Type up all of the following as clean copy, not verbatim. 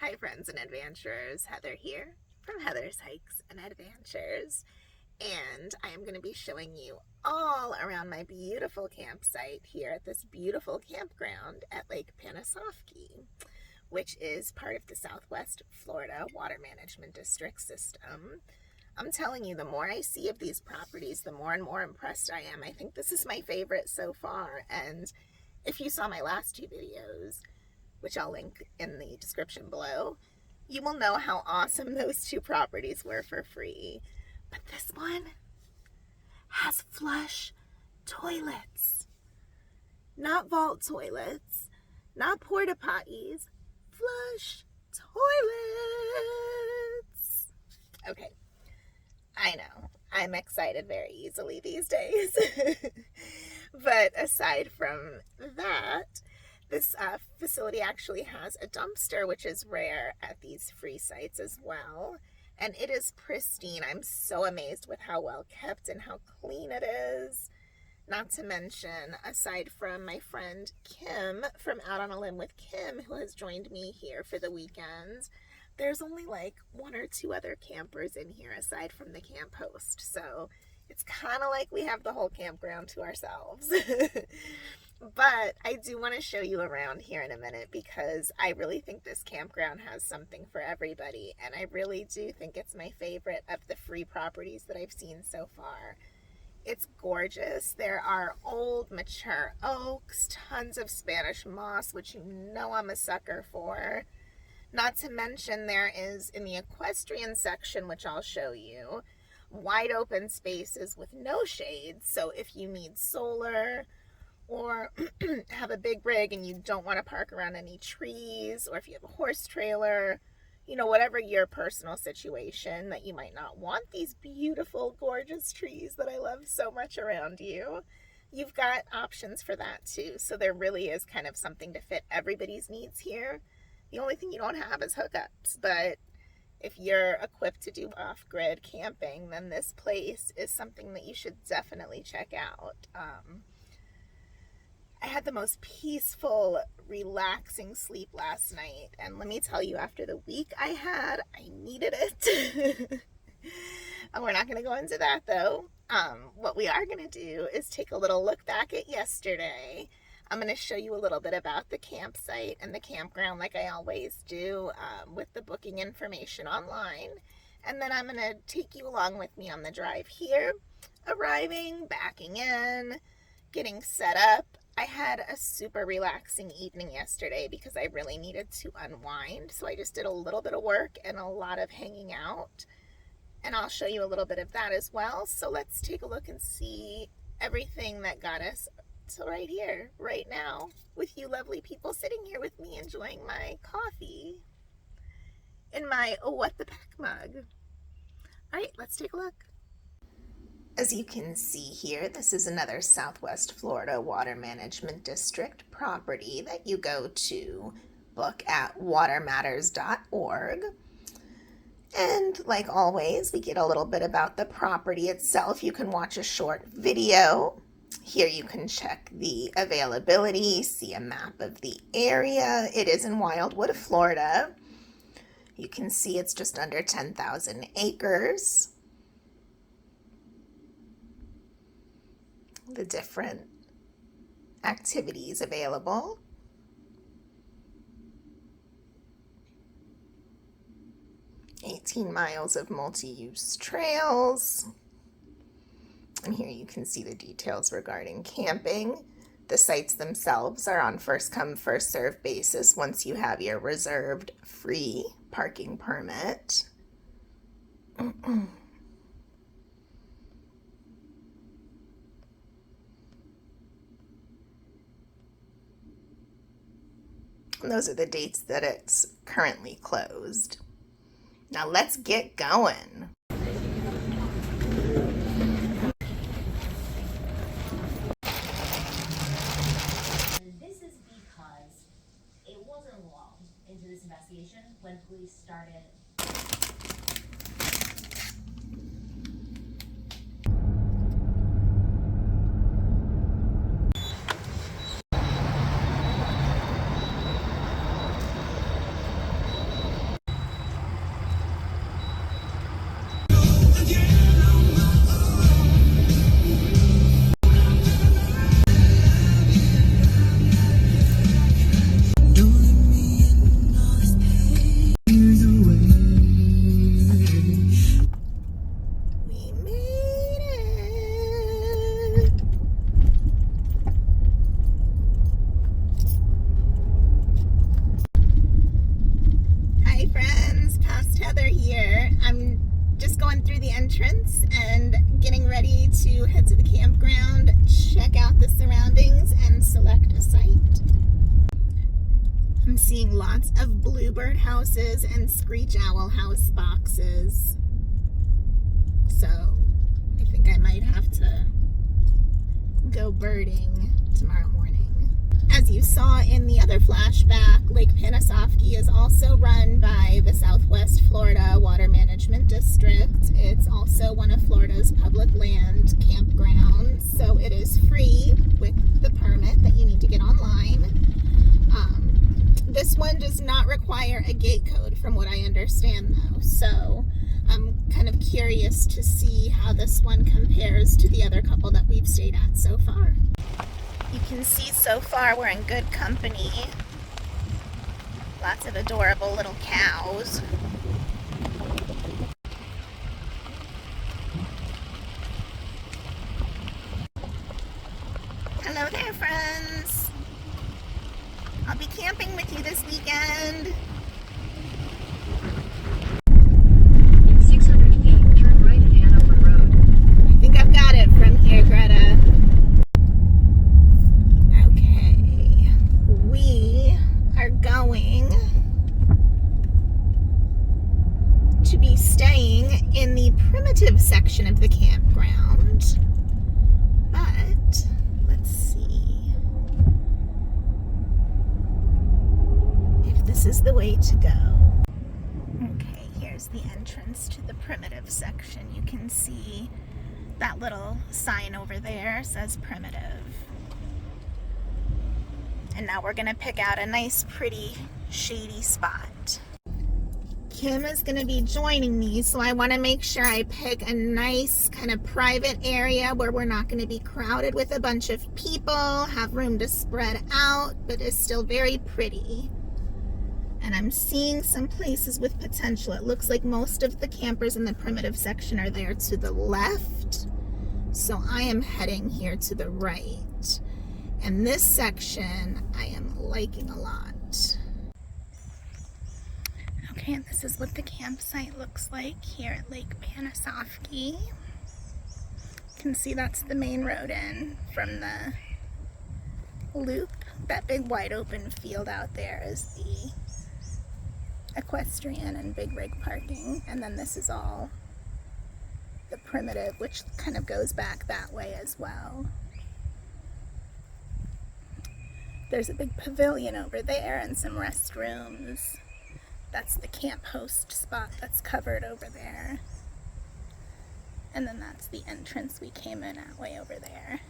Hi friends and adventurers, Heather here from Heather's Hikes and Adventures, and I am going to be showing you all around my beautiful campsite here at this beautiful campground at Lake Panasoffkee, which is part of the Southwest Florida Water Management District system. I'm telling you, the more I see of these properties, the more and more impressed I am. I think this is my favorite so far, and if you saw my last two videos, which I'll link in the description below, you will know how awesome those two properties were for free. But this one has flush toilets. Not vault toilets, not porta potties, flush toilets. Okay, I know, I'm excited very easily these days. But aside from that, this facility actually has a dumpster, which is rare at these free sites as well. And it is pristine. I'm so amazed with how well kept and how clean it is. Not to mention, aside from my friend Kim from Out on a Limb with Kim, who has joined me here for the weekends, there's only like one or two other campers in here aside from the camp host. So it's kind of like we have the whole campground to ourselves. But I do want to show you around here in a minute because I really think this campground has something for everybody, and I really do think it's my favorite of the free properties that I've seen so far. It's gorgeous. There are old, mature oaks, tons of Spanish moss, which you know I'm a sucker for. Not to mention there is, in the equestrian section, which I'll show you, wide open spaces with no shades. So if you need solar, or have a big rig and you don't want to park around any trees, or if you have a horse trailer, you know, whatever your personal situation that you might not want these beautiful, gorgeous trees that I love so much around you, you've got options for that too. So there really is kind of something to fit everybody's needs here. The only thing you don't have is hookups, but if you're equipped to do off-grid camping, then this place is something that you should definitely check out. I had the most peaceful, relaxing sleep last night, and let me tell you, after the week I had, I needed it. And we're not going to go into that though. What we are going to do is take a little look back at yesterday. I'm going to show you a little bit about the campsite and the campground like I always do, with the booking information online. And then I'm going to take you along with me on the drive here, arriving, backing in, getting set up. I had a super relaxing evening yesterday because I really needed to unwind. So I just did a little bit of work and a lot of hanging out. And I'll show you a little bit of that as well. So let's take a look and see everything that got us to right here, right now, with you lovely people sitting here with me enjoying my coffee in my What the Pack mug. All right, let's take a look. As you can see here, this is another Southwest Florida Water Management District property that you go to book at watermatters.org. And like always, we get a little bit about the property itself. You can watch a short video. Here you can check the availability, see a map of the area. It is in Wildwood, Florida. You can see it's just under 10,000 acres. The different activities available. "18 miles of multi-use trails." And here you can see the details regarding camping. The sites themselves are on first come, first served basis once you have your reserved free parking permit. And those are the dates that it's currently closed. Now let's get going. This is because it wasn't long into this investigation when police started. entrance and getting ready to head to the campground, check out the surroundings, and select a site. I'm seeing lots of bluebird houses and screech owl house boxes. So I think I might have to go birding tomorrow morning. As you saw in the other flashback, Lake Panasoffkee is also run by the Southwest Florida Water Management District. It's also one of Florida's public land campgrounds, so it is free with the permit that you need to get online. This one does not require a gate code from what I understand though, so I'm kind of curious to see how this one compares to the other couple that we've stayed at so far. You can see so far we're in good company. Lots of adorable little cows. Hello there, friends. I'll be camping with you this weekend. In 600 feet, turn right at Hanover Road. I think I've got it from here, Greta. Okay. We are going to be staying in the primitive section of the campground. But let's see if this is the way to go. Okay, here's the entrance to the primitive section. You can see that little sign over there says primitive. And now we're gonna pick out a nice, pretty, shady spot. Kim is gonna be joining me, so I wanna make sure I pick a nice kind of private area where we're not gonna be crowded with a bunch of people, have room to spread out, but is still very pretty. And I'm seeing some places with potential. It looks like most of the campers in the primitive section are there to the left. So I am heading here to the right. And this section I am liking a lot. Okay, and this is what the campsite looks like here at Lake Panasoffkee. You can see that's the main road in from the loop. That big wide open field out there is the equestrian and big rig parking. And then this is all the primitive, which kind of goes back that way as well. There's a big pavilion over there and some restrooms. That's the camp host spot that's covered over there. And then that's the entrance we came in at way over there.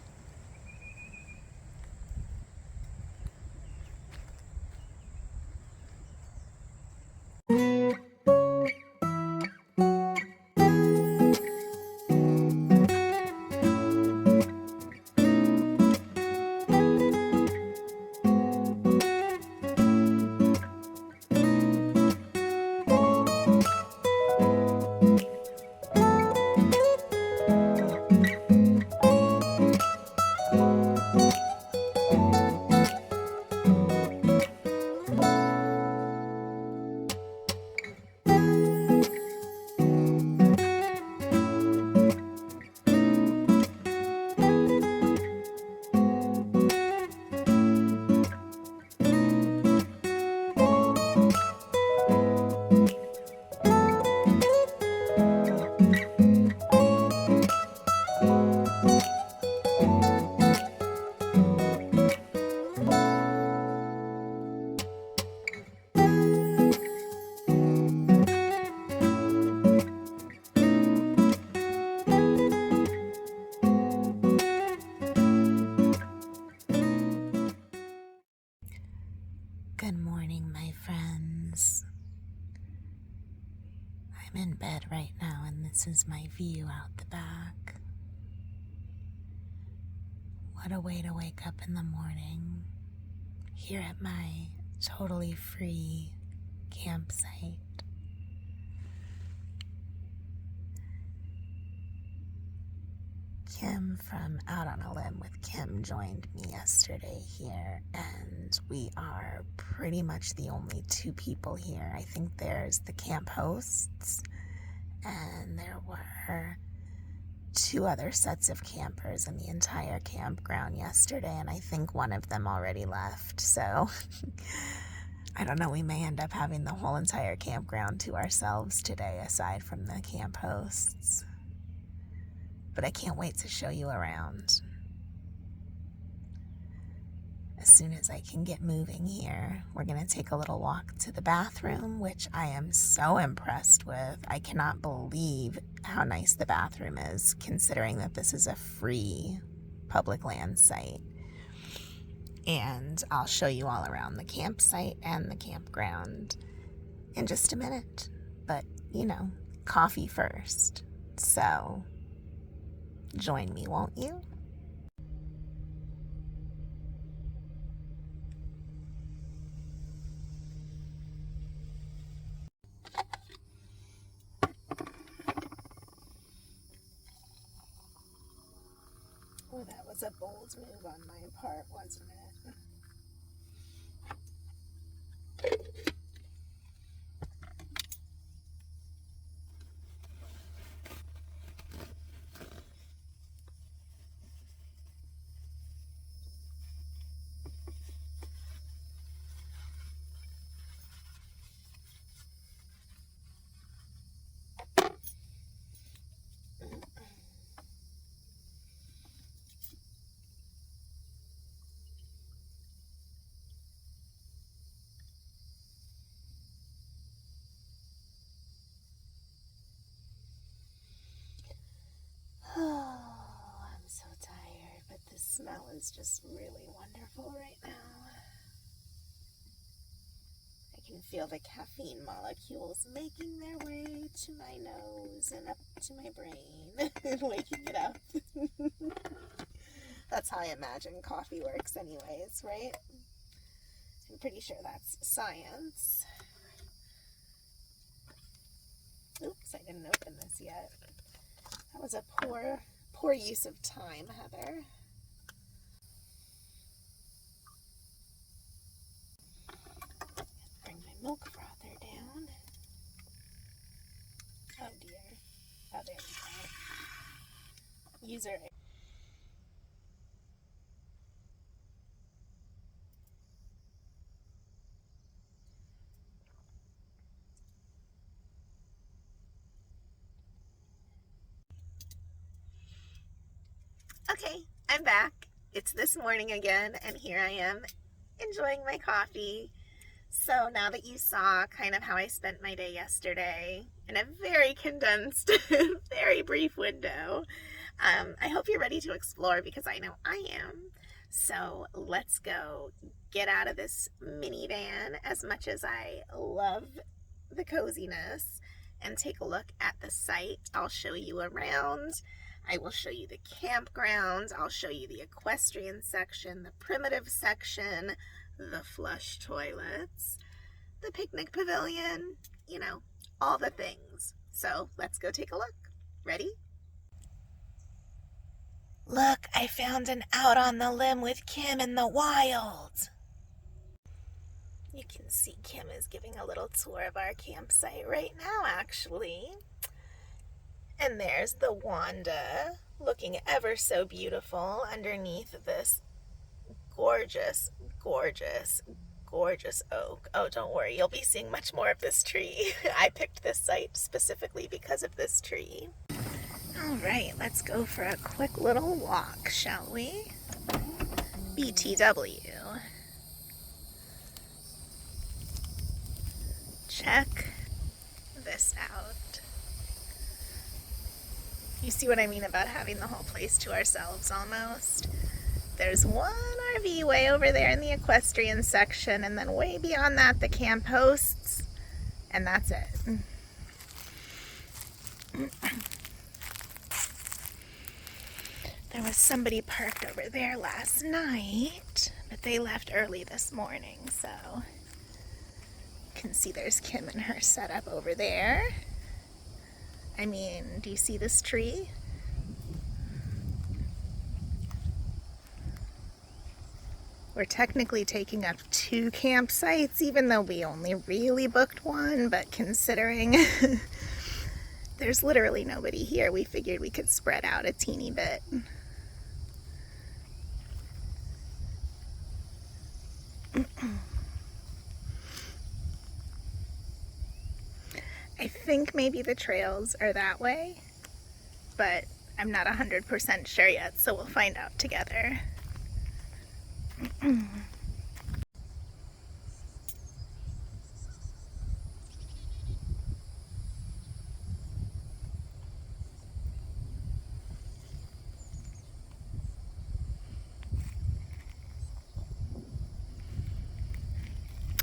Good morning, my friends. I'm in bed right now, and this is my view out the back. What a way to wake up in the morning here at my totally free campsite. Kim from Out on a Limb with Kim joined me yesterday here, and we are pretty much the only two people here. I think there's the camp hosts, and there were 2 other sets of campers in the entire campground yesterday, and I think one of them already left, so I don't know, we may end up having the whole entire campground to ourselves today, aside from the camp hosts. But I can't wait to show you around. As soon as I can get moving here, we're going to take a little walk to the bathroom, which I am so impressed with. I cannot believe how nice the bathroom is, considering that this is a free public land site. And I'll show you all around the campsite and the campground in just a minute. But, you know, coffee first. So, join me, won't you? Oh, that was a bold move on my part, wasn't it? Oh, I'm so tired, but the smell is just really wonderful right now. I can feel the caffeine molecules making their way to my nose and up to my brain, waking it up. That's how I imagine coffee works anyways, right? I'm pretty sure that's science. Oops, I didn't open this yet. That was a poor use of time, Heather. Bring my milk frother down. Oh dear. Oh, there we go. User. Okay, I'm back. It's this morning again, and here I am enjoying my coffee. So now that you saw kind of how I spent my day yesterday in a very condensed, very brief window, I hope you're ready to explore, because I know I am. So let's go get out of this minivan, as much as I love the coziness, and take a look at the site. I'll show you around. I will show you the campgrounds. I'll show you the equestrian section, the primitive section, the flush toilets, the picnic pavilion, you know, all the things. So let's go take a look. Ready? Look, I found an out on the limb with Kim in the wild. You can see Kim is giving a little tour of our campsite right now, actually. And there's the Wanda, looking ever so beautiful underneath this gorgeous, gorgeous, gorgeous oak. Oh, don't worry, you'll be seeing much more of this tree. I picked this site specifically because of this tree. All right, let's go for a quick little walk, shall we? BTW. Check this out. You see what I mean about having the whole place to ourselves almost? There's one RV way over there in the equestrian section, and then way beyond that, the camp hosts, and that's it. There was somebody parked over there last night, but they left early this morning, so you can see there's Kim and her setup over there. I mean, do you see this tree? We're technically taking up 2 campsites, even though we only really booked one, but considering there's literally nobody here. We figured we could spread out a teeny bit. I think maybe the trails are that way, but I'm not 100% sure yet, so we'll find out together.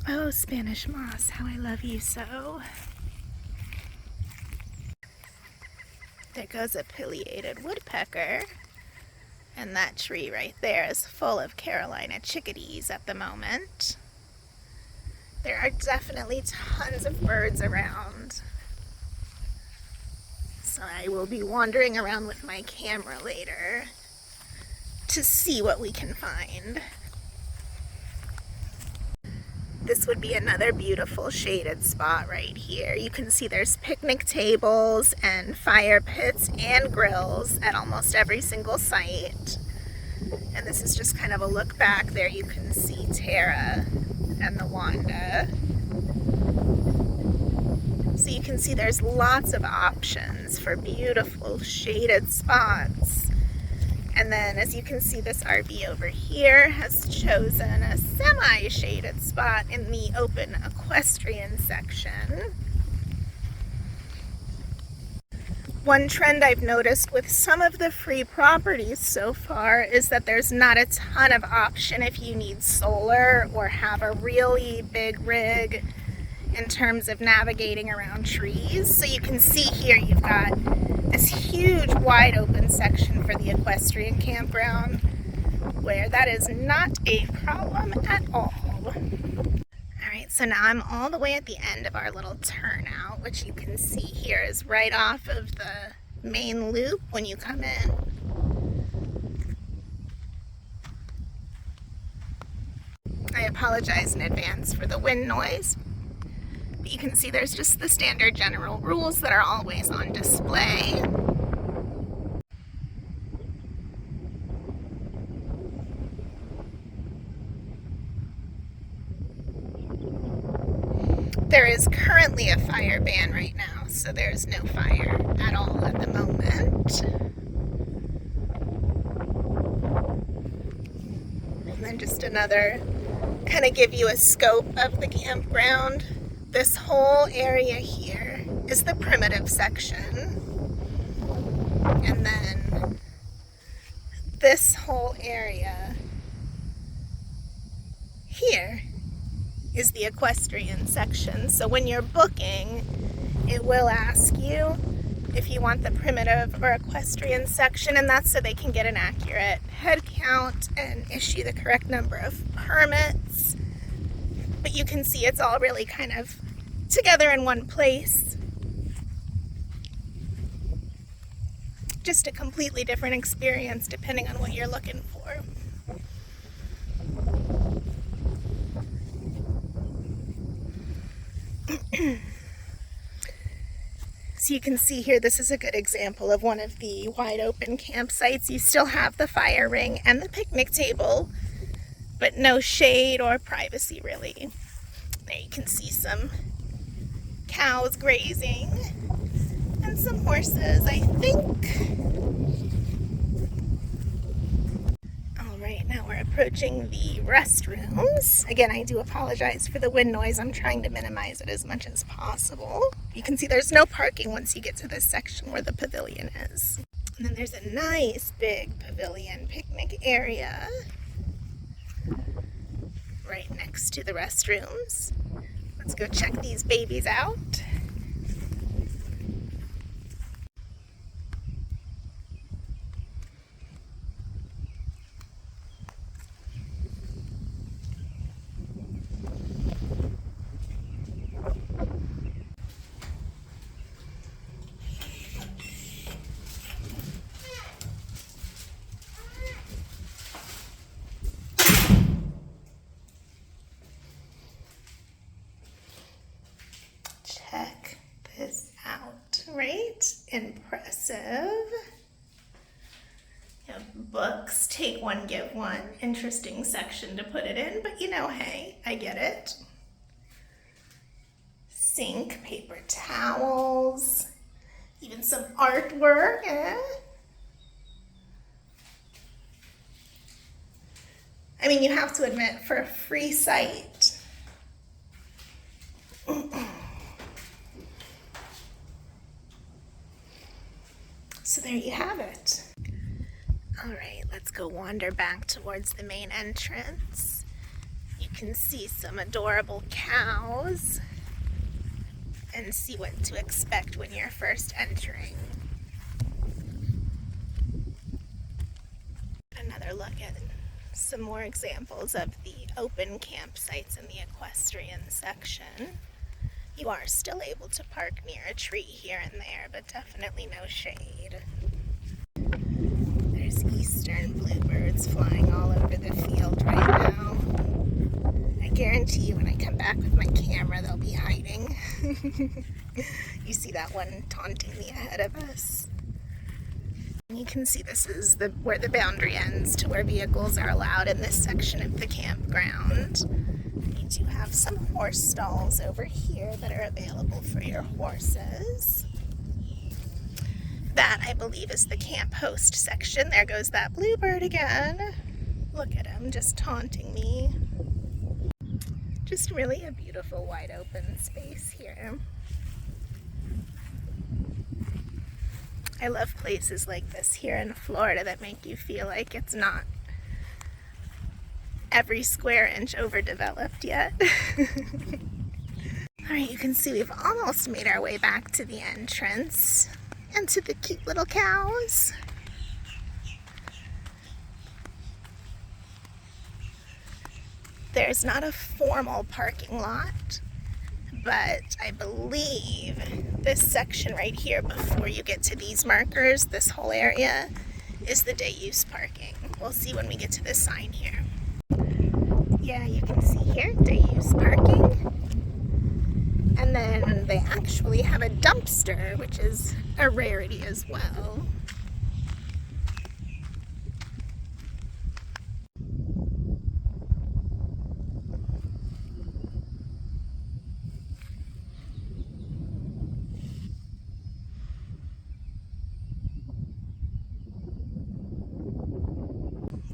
Oh, Spanish moss, how I love you so. There goes a pileated woodpecker. And that tree right there is full of Carolina chickadees at the moment. There are definitely tons of birds around. So I will be wandering around with my camera later to see what we can find. This would be another beautiful shaded spot right here. You can see there's picnic tables and fire pits and grills at almost every single site. And this is just kind of a look back. There you can see Tara and the Wanda. So you can see there's lots of options for beautiful shaded spots. And then as you can see, this RV over here has chosen a semi-shaded spot in the open equestrian section. One trend I've noticed with some of the free properties so far is that there's not a ton of option if you need solar or have a really big rig in terms of navigating around trees. So you can see here you've got this huge wide open section for the equestrian campground where that is not a problem at all. Alright, so now I'm all the way at the end of our little turnout, which you can see here is right off of the main loop when you come in. I apologize in advance for the wind noise. But you can see there's just the standard general rules that are always on display. There is currently a fire ban right now, so there's no fire at all at the moment. And then just another, kind of give you a scope of the campground. This whole area here is the primitive section. And then this whole area here is the equestrian section. So when you're booking, it will ask you if you want the primitive or equestrian section, and that's so they can get an accurate head count and issue the correct number of permits. But you can see it's all really kind of together in one place. Just a completely different experience depending on what you're looking for. So you can see here, this is a good example of one of the wide open campsites. You still have the fire ring and the picnic table, but no shade or privacy really. There you can see some cows grazing and some horses, I think. Alright, now we're approaching the restrooms. Again, I do apologize for the wind noise. I'm trying to minimize it as much as possible. You can see there's no parking once you get to this section where the pavilion is. And then there's a nice big pavilion picnic area right next to the restrooms. Let's go check these babies out. Check impressive. You have books, take one, give one. Interesting section to put it in, but you know, hey, I get it. Sink, paper towels, even some artwork. I mean, you have to admit, for a free site, so there you have it. All right, let's go wander back towards the main entrance. You can see some adorable cows and see what to expect when you're first entering. Another look at some more examples of the open campsites in the equestrian section. You are still able to park near a tree here and there, but definitely no shade. There's eastern bluebirds flying all over the field right now. I guarantee you when I come back with my camera, they'll be hiding. You see that one taunting me ahead of us? You can see this is where the boundary ends to where vehicles are allowed in this section of the campground. You do have some horse stalls over here that are available for your horses. That, I believe, is the camp host section. There goes that bluebird again. Look at him, just taunting me. Just really a beautiful wide open space here. I love places like this here in Florida that make you feel like it's not every square inch overdeveloped yet. Alright, you can see we've almost made our way back to the entrance and to the cute little cows. There's not a formal parking lot, but I believe this section right here before you get to these markers, this whole area, is the day use parking. We'll see when we get to this sign here. Yeah, you can see here, day use parking. And then they actually have a dumpster, which is a rarity as well.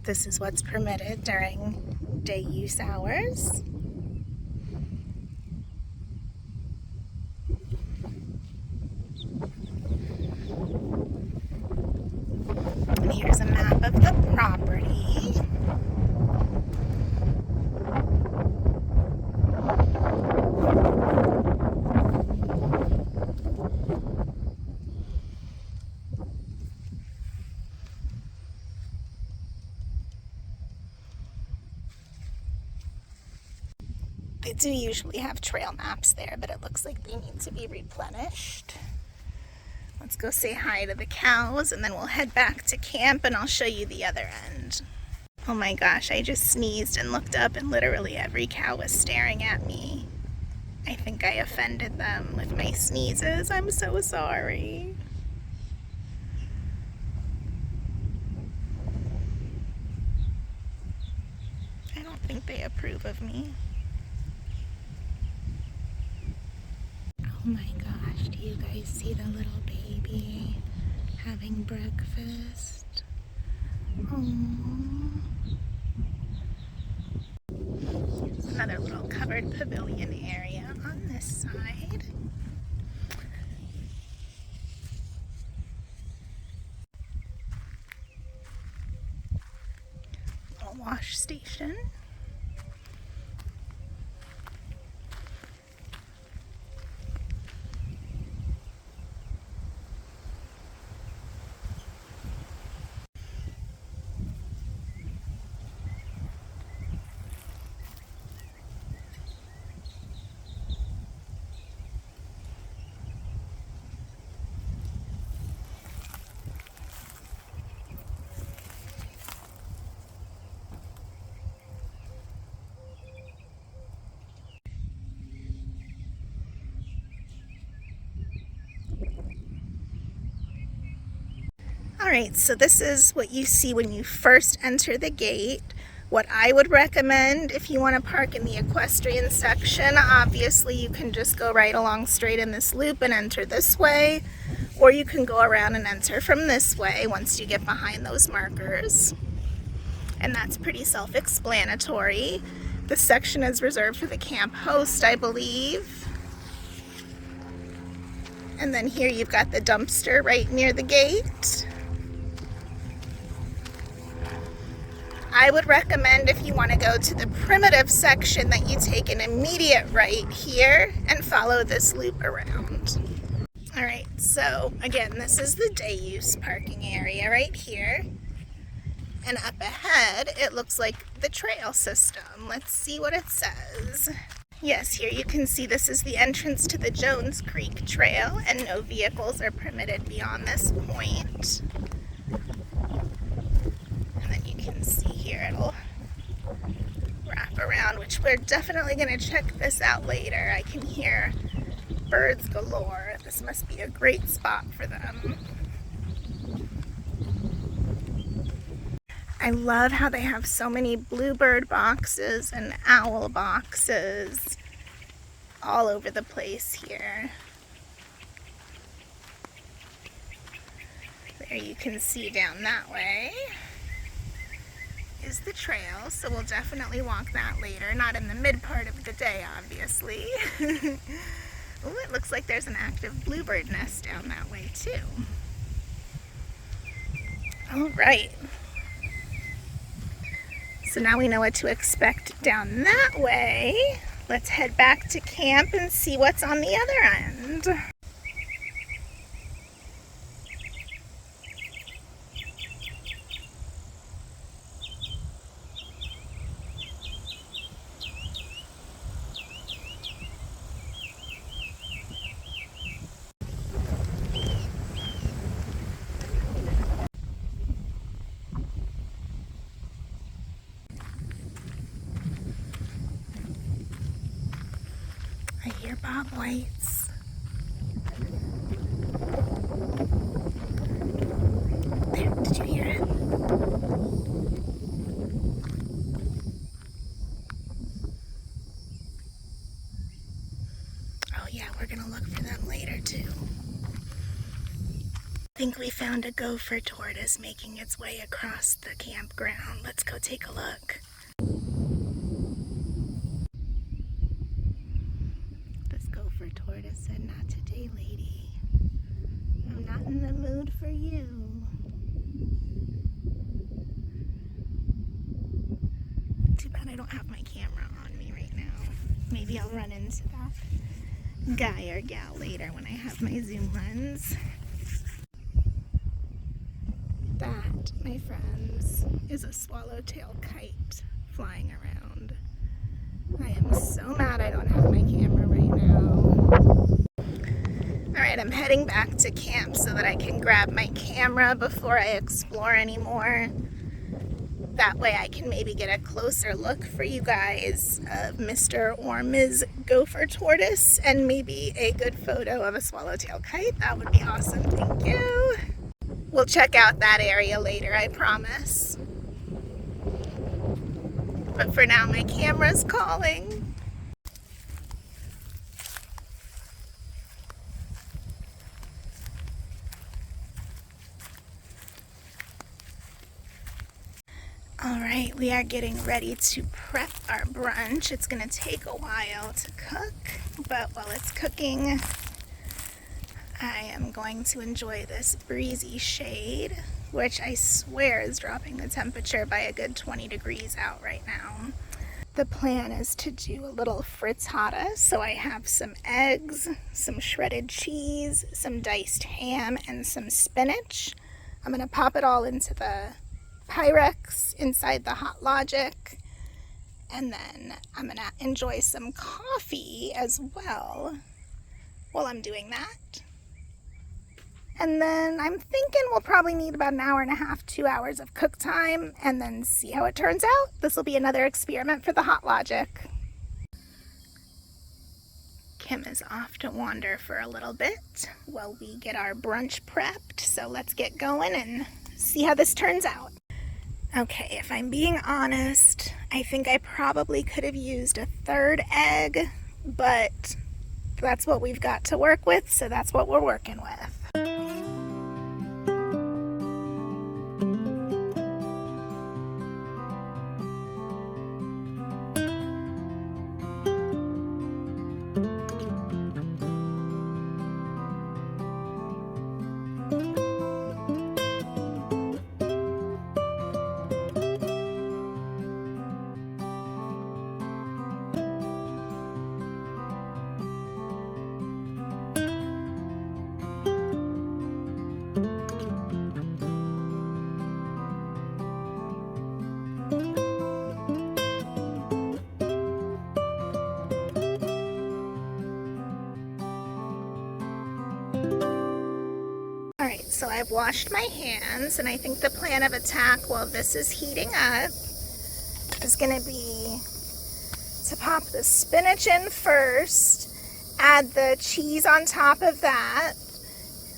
This is what's permitted during day use hours. And here's a map of the property. They do usually have trail maps there, but it looks like they need to be replenished. Let's go say hi to the cows and then we'll head back to camp and I'll show you the other end. Oh my gosh, I just sneezed and looked up and literally every cow was staring at me. I think I offended them with my sneezes. I'm so sorry. I don't think they approve of me. Oh my gosh, do you guys see the little baby having breakfast? Aww. Another little covered pavilion area on this side. Little wash station. Alright, so this is what you see when you first enter the gate. What I would recommend if you want to park in the equestrian section, obviously you can just go right along straight in this loop and enter this way, or you can go around and enter from this way once you get behind those markers. And that's pretty self-explanatory. This section is reserved for the camp host, I believe. And then here you've got the dumpster right near the gate. I would recommend, if you want to go to the primitive section, that you take an immediate right here and follow this loop around. Alright, so again, this is the day use parking area right here. And up ahead, it looks like the trail system. Let's see what it says. Yes, here you can see this is the entrance to the Jones Creek Trail, and no vehicles are permitted beyond this point. And then you can see here it'll wrap around, which we're definitely going to check this out later. I can hear birds galore. This must be a great spot for them. I love how they have so many bluebird boxes and owl boxes all over the place here. There you can see down that way is the trail, so we'll definitely walk that later. Not in the mid part of the day, obviously. Oh, it looks like there's an active bluebird nest down that way too. All right. So now we know what to expect down that way. Let's head back to camp and see what's on the other end. I hear bobwhites. There, did you hear it? Oh yeah, we're gonna look for them later too. I think we found a gopher tortoise making its way across the campground. Let's go take a look. Tortoise said, "Not today, lady. I'm not in the mood for you." Too bad I don't have my camera on me right now. Maybe I'll run into that guy or gal later when I have my zoom lens. That, my friends, is a swallowtail kite flying around. I am so mad I don't have my camera right now. Alright, I'm heading back to camp so that I can grab my camera before I explore anymore. That way I can maybe get a closer look for you guys of Mr. or Ms. Gopher Tortoise and maybe a good photo of a swallowtail kite. That would be awesome, thank you. We'll check out that area later, I promise. But for now, my camera's calling. All right, we are getting ready to prep our brunch. It's gonna take a while to cook, but while it's cooking, I am going to enjoy this breezy shade, which I swear is dropping the temperature by a good 20 degrees out right now. The plan is to do a little frittata, so I have some eggs, some shredded cheese, some diced ham, and some spinach. I'm gonna pop it all into the Pyrex inside the Hot Logic, and then I'm gonna enjoy some coffee as well while I'm doing that. And then I'm thinking we'll probably need about an hour and a half, 2 hours of cook time, and then see how it turns out. This will be another experiment for the Hot Logic. Kim is off to wander for a little bit while we get our brunch prepped. So let's get going and see how this turns out. Okay, if I'm being honest, I think I probably could have used a third egg, but that's what we've got to work with, so that's what we're working with. Alright, so I've washed my hands, and I think the plan of attack while this is heating up is going to be to pop the spinach in first, add the cheese on top of that,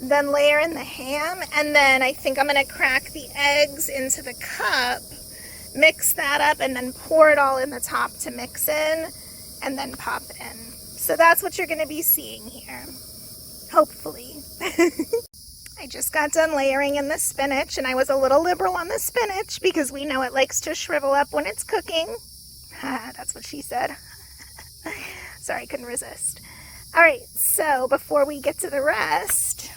then layer in the ham, and then I think I'm going to crack the eggs into the cup, mix that up, and then pour it all in the top to mix in, and then pop it in. So that's what you're going to be seeing here, hopefully. I just got done layering in the spinach, and I was a little liberal on the spinach because we know it likes to shrivel up when it's cooking. That's what she said. Sorry, I couldn't resist. All right, so before we get to the rest,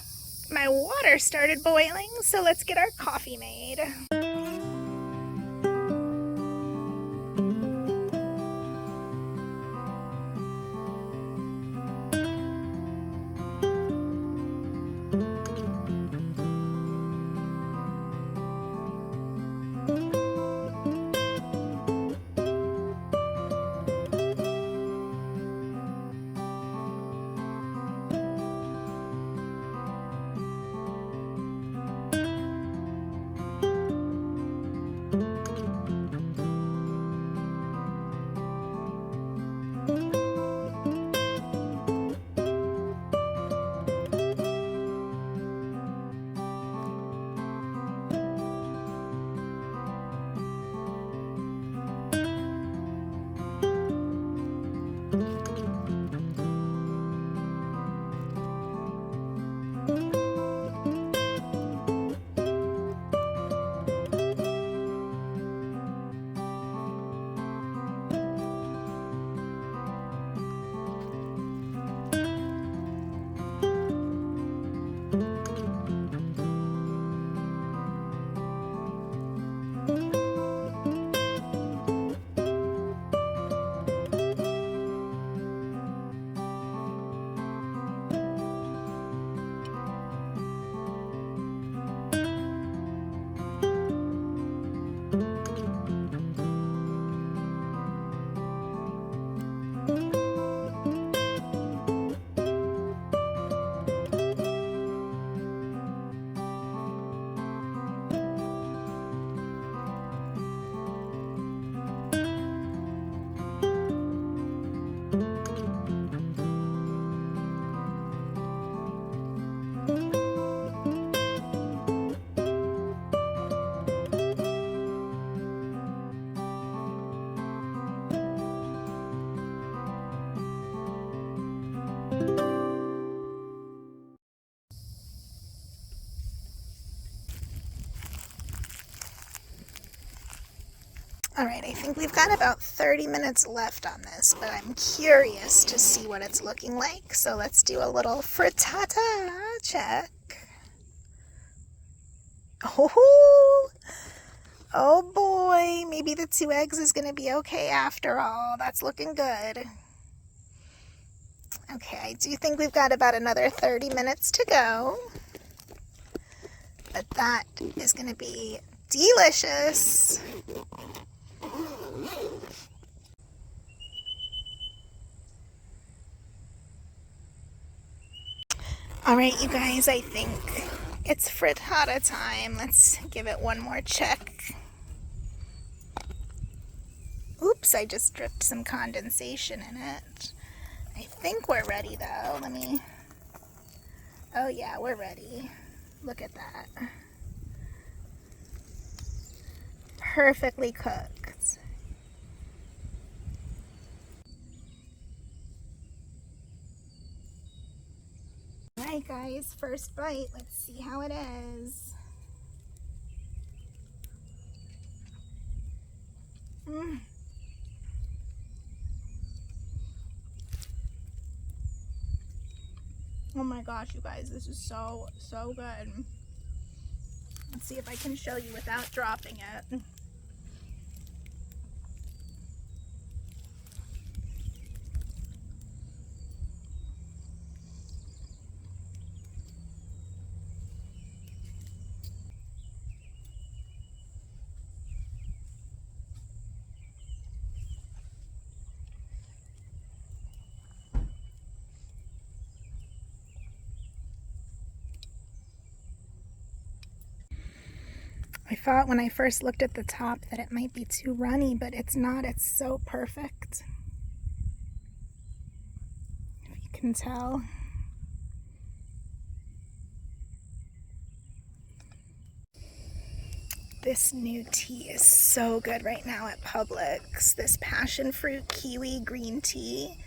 my water started boiling, so let's get our coffee made. All right, I think we've got about 30 minutes left on this, but I'm curious to see what it's looking like. So let's do a little frittata check. Oh boy, maybe the 2 eggs is going to be okay after all. That's looking good. Okay, I do think we've got about another 30 minutes to go. But that is going to be delicious. All right, you guys, I think it's frittata time. Let's give it one more check. Oops, I just dripped some condensation in it. I think we're ready though. Oh yeah, we're ready. Look at that. Perfectly cooked. Alright guys, first bite. Let's see how it is. Oh my gosh, you guys, this is so good. Let's see if I can show you without dropping it. I thought when I first looked at the top that it might be too runny, but it's not. It's so perfect. If you can tell. This new tea is so good right now at Publix. This passion fruit kiwi green tea.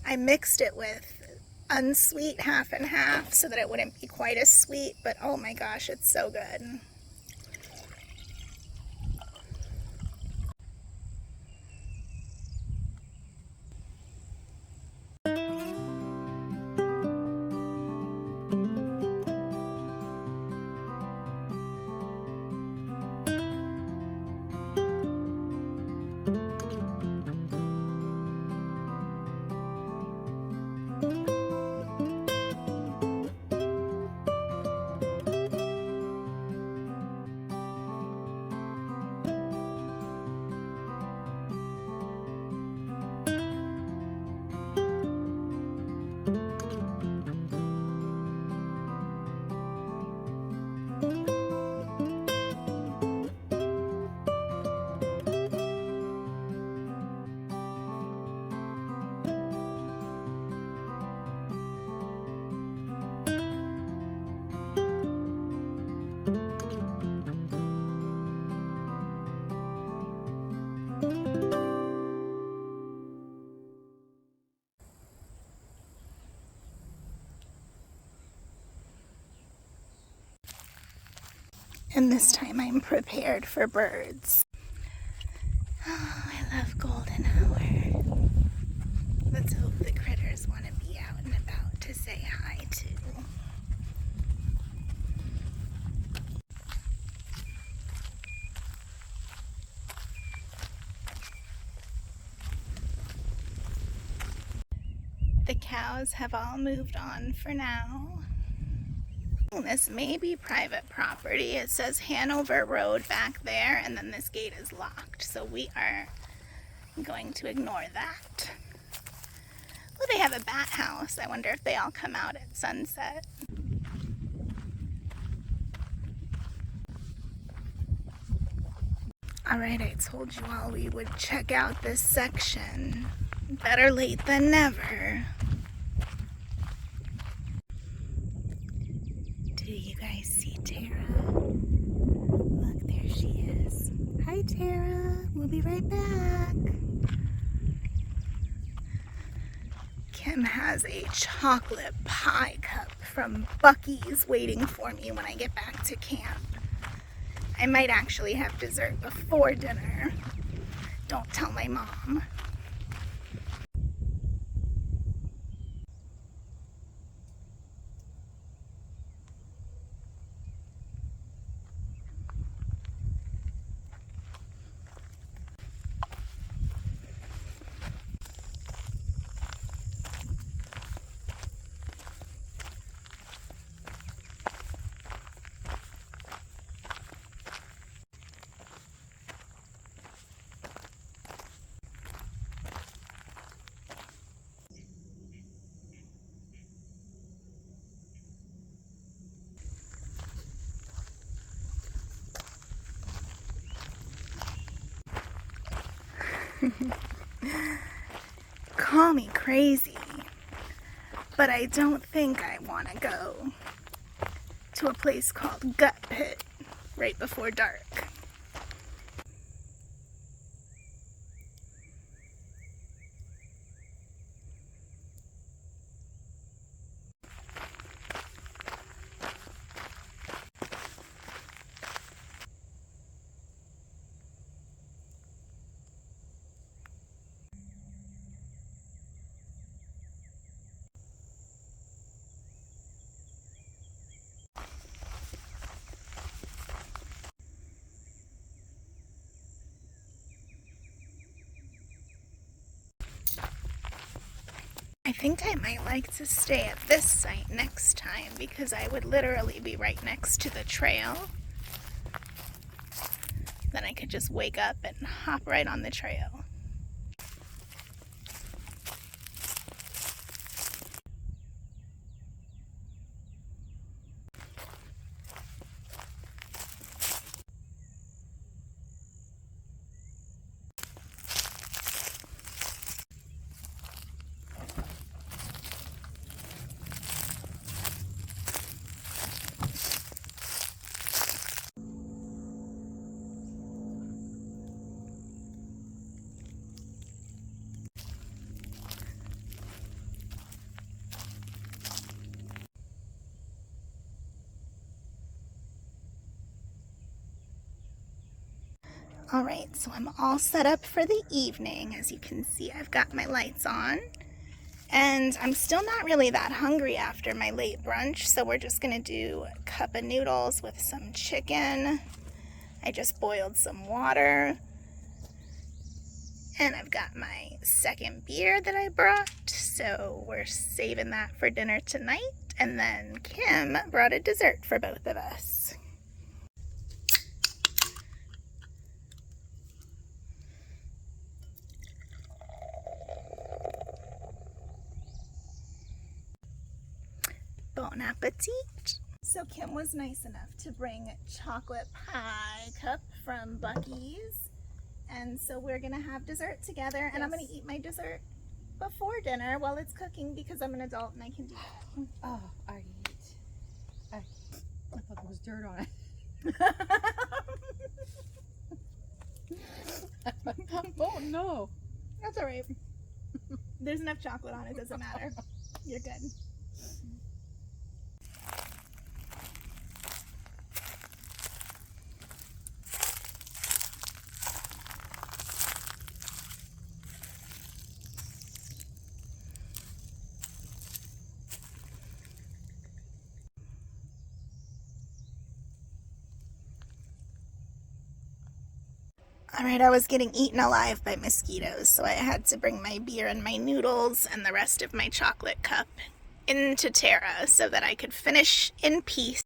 I mixed it with unsweet half and half so that it wouldn't be quite as sweet, but oh my gosh, it's so good. And this time I'm prepared for birds. Oh, I love golden hour. Let's hope the critters want to be out and about to say hi to. The cows have all moved on for now. This may be private property. It says Hanover Road back there, and then this gate is locked, so we are going to ignore that. Oh, they have a bat house. I wonder if they all come out at sunset. Alright, I told you all we would check out this section. Better late than never. Do you guys see Tara? Look, there she is. Hi, Tara. We'll be right back. Kim has a chocolate pie cup from Buc-ee's waiting for me when I get back to camp. I might actually have dessert before dinner. Don't tell my mom. Call me crazy, But I don't think I want to go to a place called Gut Pit right before dark. I think I might like to stay at this site next time because I would literally be right next to the trail. Then I could just wake up and hop right on the trail. Alright, so I'm all set up for the evening. As you can see, I've got my lights on. And I'm still not really that hungry after my late brunch, so we're just going to do a cup of noodles with some chicken. I just boiled some water. And I've got my second beer that I brought, so we're saving that for dinner tonight. And then Kim brought a dessert for both of us. Bon appetit! So Kim was nice enough to bring chocolate pie cup from Buc-ee's. And so we're gonna have dessert together, and yes. I'm gonna eat my dessert before dinner while it's cooking because I'm an adult and I can do that. Oh, I thought there was dirt on it. Oh no. That's alright. There's enough chocolate on it, doesn't matter. You're good. Alright, I was getting eaten alive by mosquitoes, so I had to bring my beer and my noodles and the rest of my chocolate cup into Tara so that I could finish in peace.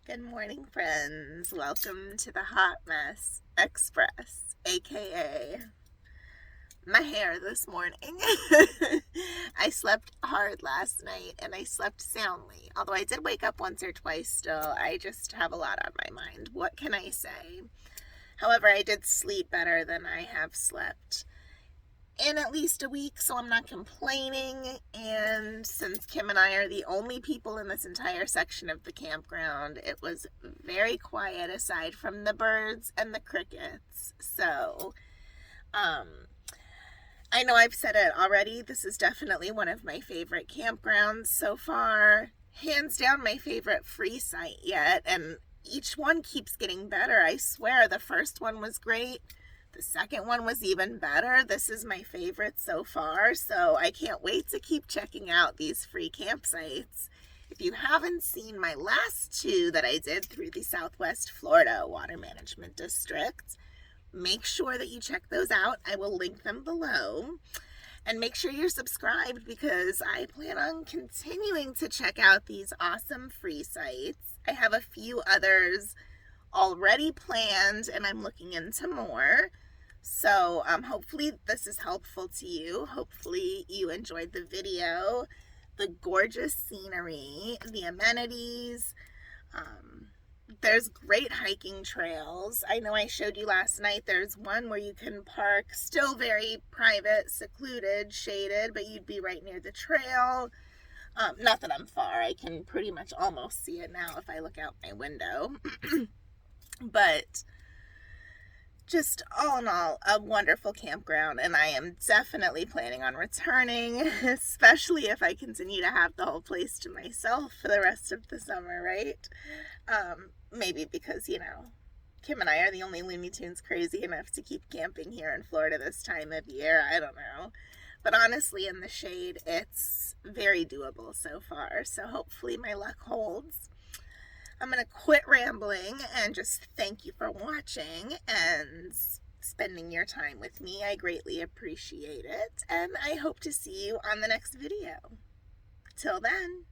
Good morning, friends. Welcome to the Hot Mess Express, aka my hair this morning. I slept hard last night and I slept soundly. Although I did wake up once or twice still, I just have a lot on my mind. What can I say? However, I did sleep better than I have slept in at least a week, so I'm not complaining. And since Kim and I are the only people in this entire section of the campground, it was very quiet aside from the birds and the crickets. So I know I've said it already, this is definitely one of my favorite campgrounds so far. Hands down my favorite free site yet, and each one keeps getting better. I swear the first one was great. The second one was even better. This is my favorite so far, so I can't wait to keep checking out these free campsites. If you haven't seen my last two that I did through the Southwest Florida Water Management District, make sure that you check those out. I will link them below. And make sure you're subscribed because I plan on continuing to check out these awesome free sites. I have a few others already planned and I'm looking into more. So hopefully this is helpful to you. Hopefully you enjoyed the video, the gorgeous scenery, the amenities. There's great hiking trails. I know I showed you last night, there's one where you can park, still very private, secluded, shaded, but you'd be right near the trail. Not that I'm far, I can pretty much almost see it now if I look out my window. But just all in all, a wonderful campground, and I am definitely planning on returning, especially if I continue to have the whole place to myself for the rest of the summer, right? Maybe because, you know, Kim and I are the only Looney Tunes crazy enough to keep camping here in Florida this time of year. I don't know. But honestly, in the shade, it's very doable so far. So hopefully my luck holds. I'm going to quit rambling and just thank you for watching and spending your time with me. I greatly appreciate it. And I hope to see you on the next video. Till then.